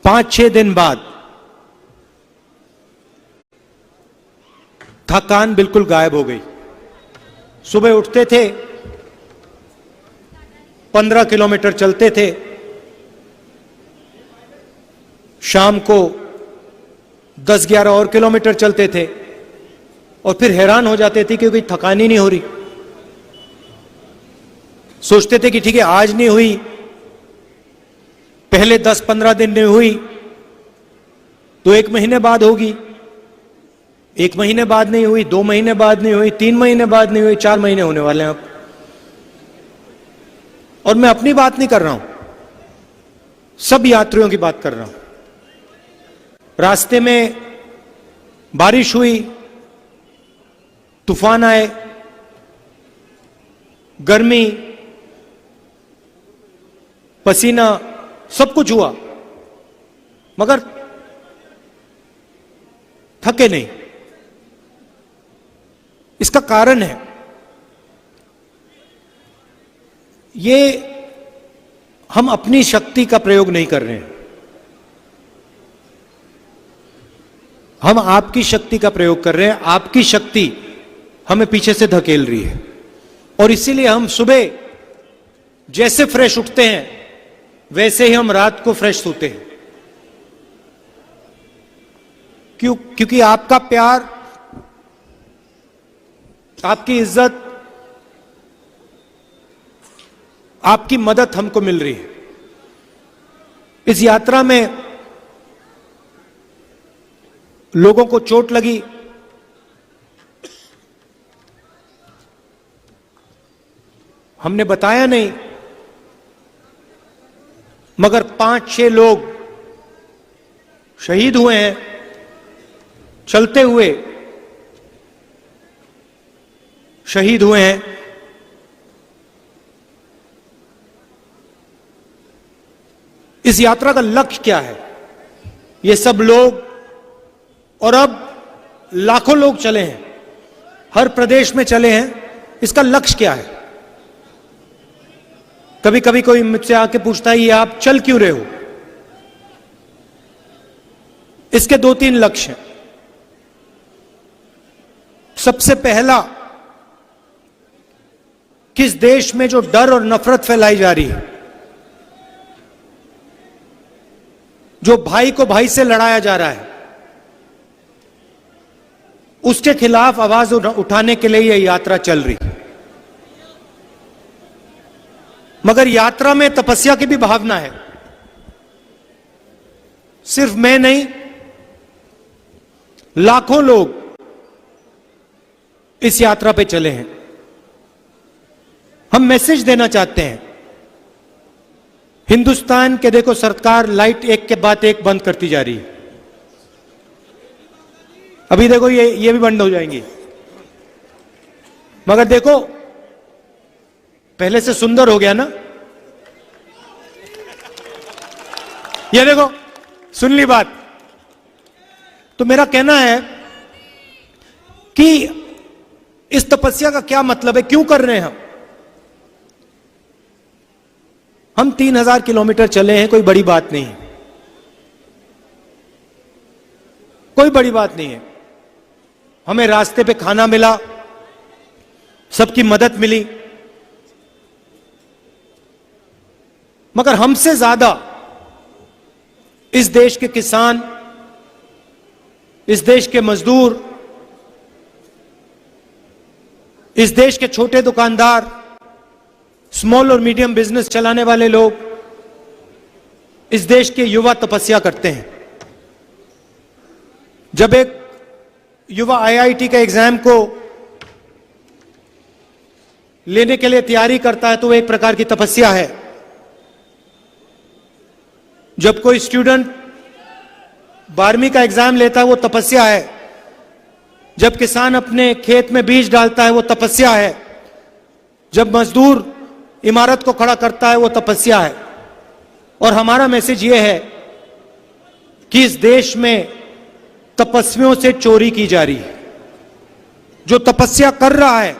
5-6 दिन बाद थकान बिल्कुल गायब हो गई। सुबह उठते थे, 15 किलोमीटर चलते थे, शाम को 10-11 और किलोमीटर चलते थे और फिर हैरान हो जाते थे क्योंकि थकान ही नहीं हो रही। सोचते थे कि ठीक है आज नहीं हुई, पहले 10-15 दिन नहीं हुई तो 1 महीने बाद होगी, 1 महीने बाद नहीं हुई, 2 महीने बाद नहीं हुई, 3 महीने बाद नहीं हुई, 4 महीने होने वाले हैं अब। और मैं अपनी बात नहीं कर रहा हूं, सब यात्रियों की बात कर रहा हूं। रास्ते में बारिश हुई, तूफान आए, गर्मी, पसीना, सब कुछ हुआ, मगर थके नहीं। इसका कारण है ये हम अपनी शक्ति का प्रयोग नहीं कर रहे हैं, हम आपकी शक्ति का प्रयोग कर रहे हैं। आपकी शक्ति हमें पीछे से धकेल रही है और इसीलिए हम सुबह जैसे फ्रेश उठते हैं वैसे ही हम रात को फ्रेश सोते हैं। क्योंकि आपका प्यार, आपकी इज्जत, आपकी मदद हमको मिल रही है। इस यात्रा में लोगों को चोट लगी, हमने बताया नहीं, मगर 5-6 लोग शहीद हुए हैं चलते हुए, शहीद हुए हैं। इस यात्रा का लक्ष्य क्या है? ये सब लोग और अब लाखों लोग चले हैं, हर प्रदेश में चले हैं। इसका लक्ष्य क्या है? कभी कभी कोई मुझसे आके पूछता है ये आप चल क्यों रहे हो? इसके 2-3 लक्ष्य हैं। सबसे पहला, किस देश में जो डर और नफरत फैलाई जा रही है, जो भाई को भाई से लड़ाया जा रहा है, उसके खिलाफ आवाज उठाने के लिए यह यात्रा चल रही है। मगर यात्रा में तपस्या की भी भावना है। सिर्फ मैं नहीं, लाखों लोग इस यात्रा पे चले हैं। हम मैसेज देना चाहते हैं हिंदुस्तान के। देखो सरकार लाइट एक के बाद एक बंद करती जा रही है। अभी देखो ये भी बंद हो जाएंगी, मगर देखो पहले से सुंदर हो गया ना। ये देखो, सुन ली बात। तो मेरा कहना है कि इस तपस्या का क्या मतलब है, क्यों कर रहे हैं हम 3000 किलोमीटर चले हैं, कोई बड़ी बात नहीं है, कोई बड़ी बात नहीं है। हमें रास्ते पे खाना मिला, सबकी मदद मिली, मगर हमसे ज्यादा इस देश के किसान, इस देश के मजदूर, इस देश के छोटे दुकानदार, स्मॉल और मीडियम बिजनेस चलाने वाले लोग, इस देश के युवा तपस्या करते हैं। जब एक युवा आईआईटी के एग्जाम को लेने के लिए तैयारी करता है तो वह एक प्रकार की तपस्या है। जब कोई स्टूडेंट 12वीं का एग्जाम लेता है वो तपस्या है। जब किसान अपने खेत में बीज डालता है वो तपस्या है। जब मजदूर इमारत को खड़ा करता है वो तपस्या है। और हमारा मैसेज ये है कि इस देश में तपस्वियों से चोरी की जा रही है। जो तपस्या कर रहा है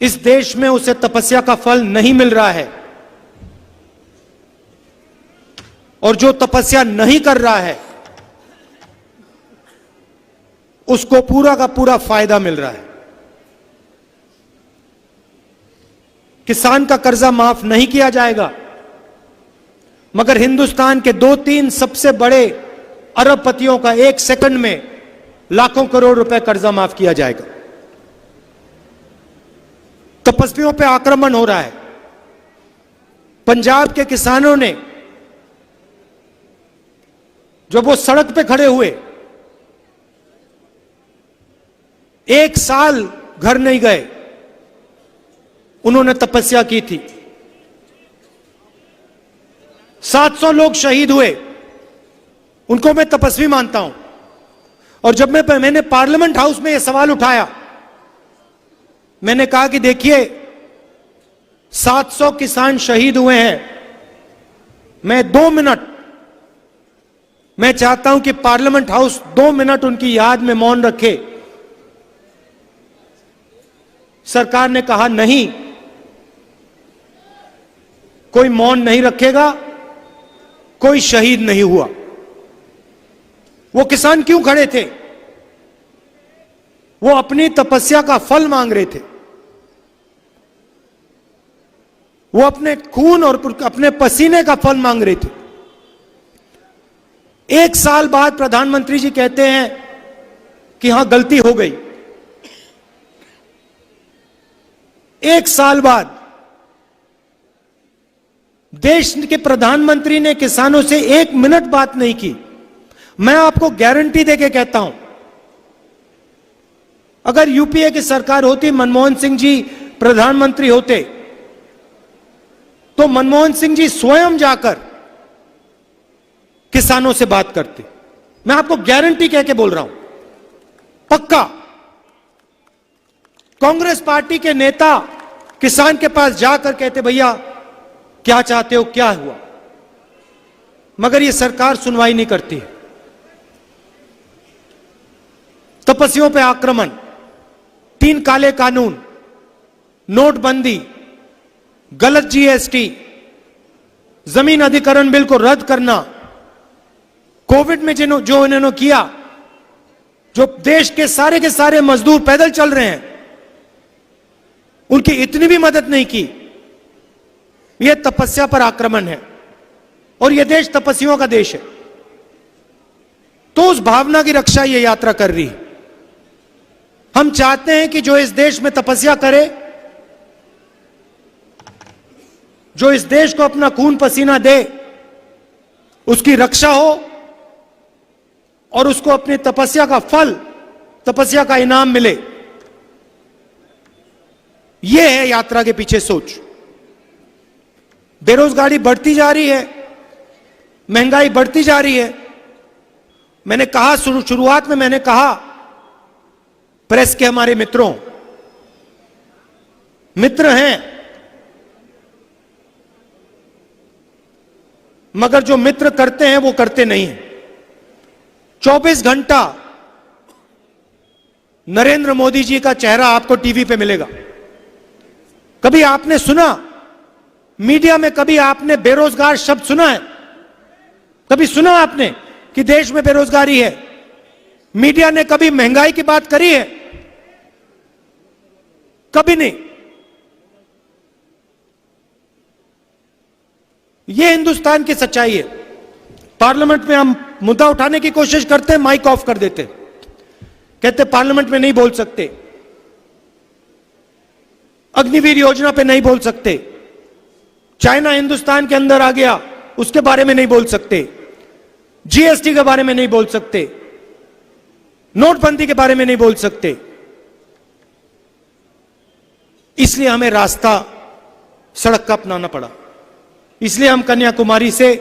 इस देश में उसे तपस्या का फल नहीं मिल रहा है। और जो तपस्या नहीं कर रहा है उसको पूरा का पूरा फायदा मिल रहा है। किसान का कर्जा माफ नहीं किया जाएगा, मगर हिंदुस्तान के 2-3 सबसे बड़े अरबपतियों का 1 सेकंड में लाखों करोड़ रुपए कर्जा माफ किया जाएगा। तपस्वियों पे आक्रमण हो रहा है। पंजाब के किसानों ने जब वो सड़क पे खड़े हुए, 1 साल घर नहीं गए, उन्होंने तपस्या की थी। 700 लोग शहीद हुए, उनको मैं तपस्वी मानता हूं। और जब मैंने पार्लियामेंट हाउस में यह सवाल उठाया, मैंने कहा कि देखिए 700 किसान शहीद हुए हैं, मैं 2 मिनट मैं चाहता हूं कि पार्लियामेंट हाउस 2 मिनट उनकी याद में मौन रखे। सरकार ने कहा नहीं, कोई मौन नहीं रखेगा, कोई शहीद नहीं हुआ। वो किसान क्यों खड़े थे? वो अपनी तपस्या का फल मांग रहे थे। वो अपने खून और अपने पसीने का फल मांग रहे थे। 1 साल बाद प्रधानमंत्री जी कहते हैं कि हां गलती हो गई। 1 साल बाद देश के प्रधानमंत्री ने किसानों से 1 मिनट बात नहीं की। मैं आपको गारंटी देके कहता हूं, अगर यूपीए की सरकार होती, मनमोहन सिंह जी प्रधानमंत्री होते, तो मनमोहन सिंह जी स्वयं जाकर किसानों से बात करते। मैं आपको गारंटी कह के बोल रहा हूं, पक्का। कांग्रेस पार्टी के नेता किसान के पास जाकर कहते, भैया क्या चाहते हो, क्या हुआ? मगर यह सरकार सुनवाई नहीं करती है। तपस्वियों पे आक्रमण, 3 काले कानून, नोटबंदी, गलत जीएसटी, जमीन अधिग्रहण बिल को रद्द करना, कोविड में जो इन्होंने किया, जो देश के सारे मजदूर पैदल चल रहे हैं, उनकी इतनी भी मदद नहीं की। यह तपस्या पर आक्रमण है और यह देश तपस्वियों का देश है। तो उस भावना की रक्षा यह यात्रा कर रही है। हम चाहते हैं कि जो इस देश में तपस्या करे, जो इस देश को अपना खून पसीना दे, उसकी रक्षा हो और उसको अपनी तपस्या का फल, तपस्या का इनाम मिले। यह है यात्रा के पीछे सोच। बेरोजगारी बढ़ती जा रही है, महंगाई बढ़ती जा रही है। मैंने कहा शुरुआत में, मैंने कहा प्रेस के हमारे मित्र हैं, मगर जो मित्र करते हैं वो करते नहीं हैं। 24 घंटा नरेंद्र मोदी जी का चेहरा आपको टीवी पे मिलेगा। कभी आपने सुना मीडिया में, कभी आपने बेरोजगार शब्द सुना है? कभी सुना आपने कि देश में बेरोजगारी है? मीडिया ने कभी महंगाई की बात करी है? कभी नहीं। यह हिंदुस्तान की सच्चाई है। पार्लियामेंट में हम मुद्दा उठाने की कोशिश करते हैं, माइक ऑफ कर देते, कहते पार्लियामेंट में नहीं बोल सकते, अग्निवीर योजना पे नहीं बोल सकते, चाइना हिंदुस्तान के अंदर आ गया उसके बारे में नहीं बोल सकते, जीएसटी के बारे में नहीं बोल सकते, नोटबंदी के बारे में नहीं बोल सकते। इसलिए हमें रास्ता सड़क का अपनाना पड़ा। इसलिए हम कन्याकुमारी से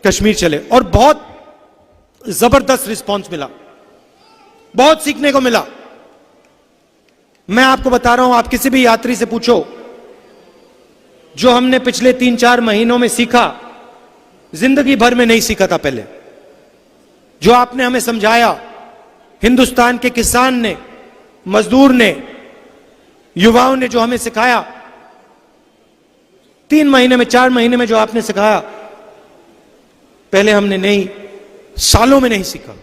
कश्मीर चले और बहुत जबरदस्त रिस्पांस मिला, बहुत सीखने को मिला। मैं आपको बता रहा हूं, आप किसी भी यात्री से पूछो, जो हमने पिछले 3-4 महीनों में सीखा, जिंदगी भर में नहीं सीखा था पहले। जो आपने हमें समझाया, हिंदुस्तान के किसान ने, मजदूर ने, युवाओं ने जो हमें सिखाया, 3 महीने में, 4 महीने में जो आपने सिखाया, पहले हमने नहीं, सालों में नहीं सीखा।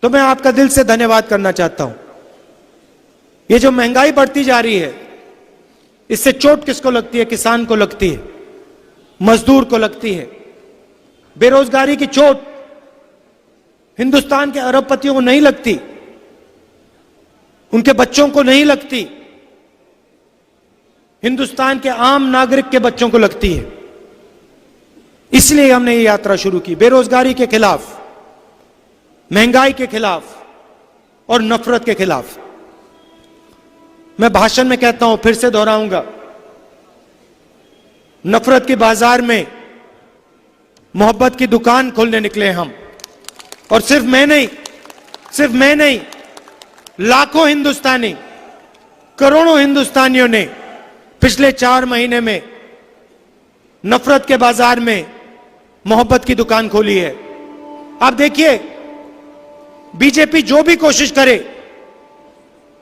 तो मैं आपका दिल से धन्यवाद करना चाहता हूं। ये जो महंगाई बढ़ती जा रही है, इससे चोट किसको लगती है? किसान को लगती है, मजदूर को लगती है। बेरोजगारी की चोट हिंदुस्तान के अरबपतियों को नहीं लगती, उनके बच्चों को नहीं लगती, हिंदुस्तान के आम नागरिक के बच्चों को लगती है। इसलिए हमने ये यात्रा शुरू की, बेरोजगारी के खिलाफ, महंगाई के खिलाफ और नफरत के खिलाफ। मैं भाषण में कहता हूं, फिर से दोहराऊंगा, नफरत के बाजार में मोहब्बत की दुकान खोलने निकले हम। और सिर्फ मैं नहीं, लाखों हिंदुस्तानी, करोड़ों हिंदुस्तानियों ने पिछले 4 महीने में नफरत के बाजार में मोहब्बत की दुकान खोली है। आप देखिए, बीजेपी जो भी कोशिश करे,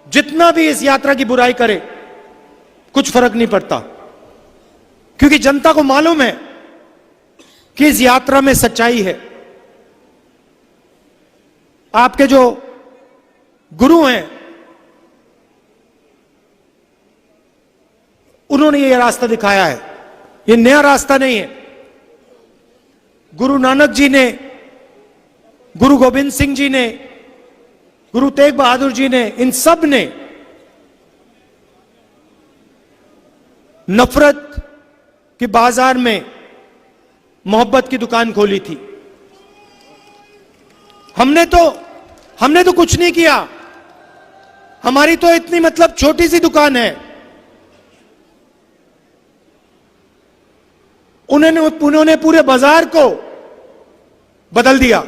जितना भी इस यात्रा की बुराई करे, कुछ फर्क नहीं पड़ता, क्योंकि जनता को मालूम है कि इस यात्रा में सच्चाई है। आपके जो गुरु हैं, उन्होंने ये रास्ता दिखाया है, ये नया रास्ता नहीं है। गुरु नानक जी ने, गुरु गोविंद सिंह जी ने, गुरु तेग बहादुर जी ने, इन सब ने नफरत के बाजार में मोहब्बत की दुकान खोली थी। हमने तो कुछ नहीं किया, हमारी तो इतनी मतलब छोटी सी दुकान है। उन्होंने पूरे बाजार को बदल दिया,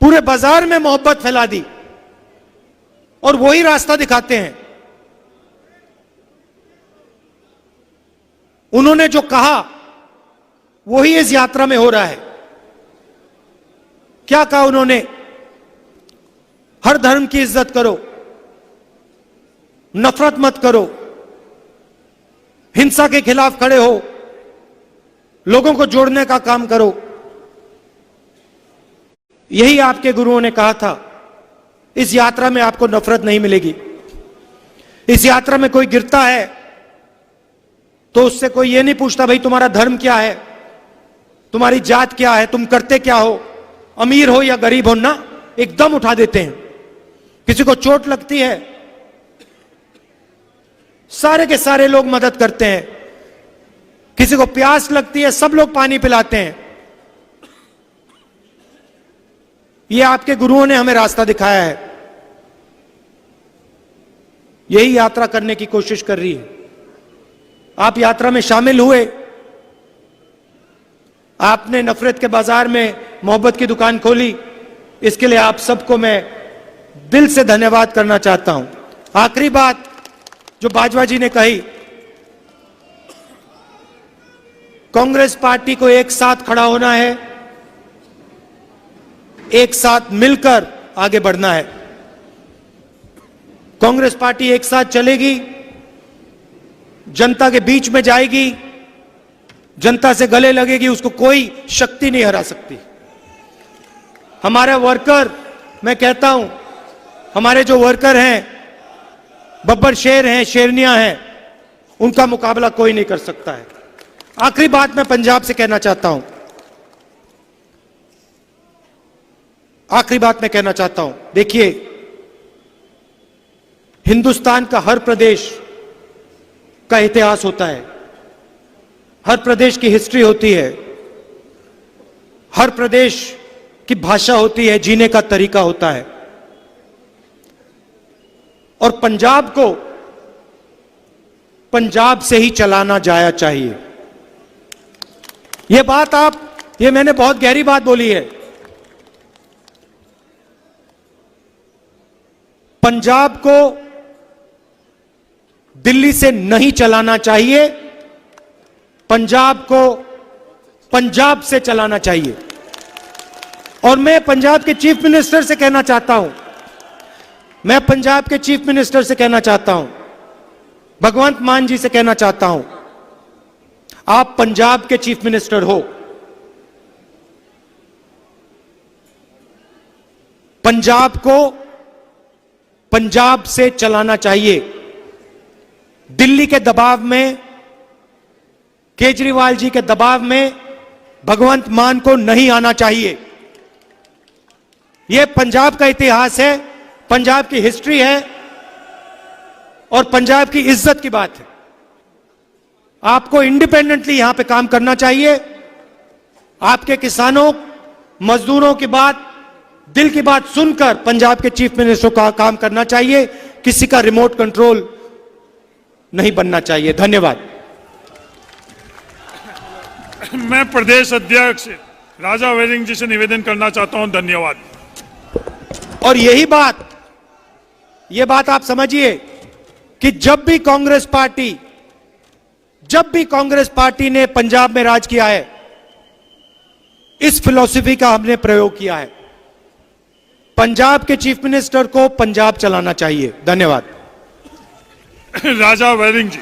पूरे बाजार में मोहब्बत फैला दी, और वही रास्ता दिखाते हैं। उन्होंने जो कहा वही इस यात्रा में हो रहा है। क्या कहा उन्होंने? हर धर्म की इज्जत करो, नफरत मत करो, हिंसा के खिलाफ खड़े हो, लोगों को जोड़ने का काम करो। यही आपके गुरुओं ने कहा था। इस यात्रा में आपको नफरत नहीं मिलेगी। इस यात्रा में कोई गिरता है तो उससे कोई ये नहीं पूछता भाई तुम्हारा धर्म क्या है, तुम्हारी जात क्या है, तुम करते क्या हो, अमीर हो या गरीब हो, ना, एकदम उठा देते हैं। किसी को चोट लगती है, सारे के सारे लोग मदद करते हैं। किसी को प्यास लगती है, सब लोग पानी पिलाते हैं। ये आपके गुरुओं ने हमें रास्ता दिखाया है। यही यात्रा करने की कोशिश कर रही है। आप यात्रा में शामिल हुए, आपने नफरत के बाजार में मोहब्बत की दुकान खोली, इसके लिए आप सबको मैं दिल से धन्यवाद करना चाहता हूं। आखिरी बात जो बाजवा जी ने कही, कांग्रेस पार्टी को एक साथ खड़ा होना है, एक साथ मिलकर आगे बढ़ना है। कांग्रेस पार्टी एक साथ चलेगी, जनता के बीच में जाएगी, जनता से गले लगेगी, उसको कोई शक्ति नहीं हरा सकती। हमारे वर्कर, मैं कहता हूं, हमारे जो वर्कर हैं, बब्बर शेर हैं, शेरनियां हैं, उनका मुकाबला कोई नहीं कर सकता है। आखिरी बात मैं पंजाब से कहना चाहता हूं, देखिए, हिंदुस्तान का हर प्रदेश का इतिहास होता है, हर प्रदेश की हिस्ट्री होती है, हर प्रदेश की भाषा होती है, जीने का तरीका होता है। और पंजाब को पंजाब से ही चलाना जाया चाहिए। ये मैंने बहुत गहरी बात बोली है। पंजाब को दिल्ली से नहीं चलाना चाहिए, पंजाब को पंजाब से चलाना चाहिए। और मैं पंजाब के चीफ मिनिस्टर से कहना चाहता हूं, भगवंत मान जी से कहना चाहता हूं, आप पंजाब के चीफ मिनिस्टर हो, पंजाब को पंजाब से चलाना चाहिए। दिल्ली के दबाव में, केजरीवाल जी के दबाव में भगवंत मान को नहीं आना चाहिए। यह पंजाब का इतिहास है, पंजाब की हिस्ट्री है और पंजाब की इज्जत की बात है। आपको इंडिपेंडेंटली यहां पे काम करना चाहिए। आपके किसानों, मजदूरों की बात, दिल की बात सुनकर पंजाब के चीफ मिनिस्टर का काम करना चाहिए। किसी का रिमोट कंट्रोल नहीं बनना चाहिए। धन्यवाद। मैं प्रदेश अध्यक्ष राजा वेरिंग जी से निवेदन करना चाहता हूं। धन्यवाद। और यही बात, यह बात आप समझिए कि जब भी कांग्रेस पार्टी ने पंजाब में राज किया है, इस फिलॉसफी का हमने प्रयोग किया है। पंजाब के चीफ मिनिस्टर को पंजाब चलाना चाहिए। धन्यवाद। राजा वेरिंग जी।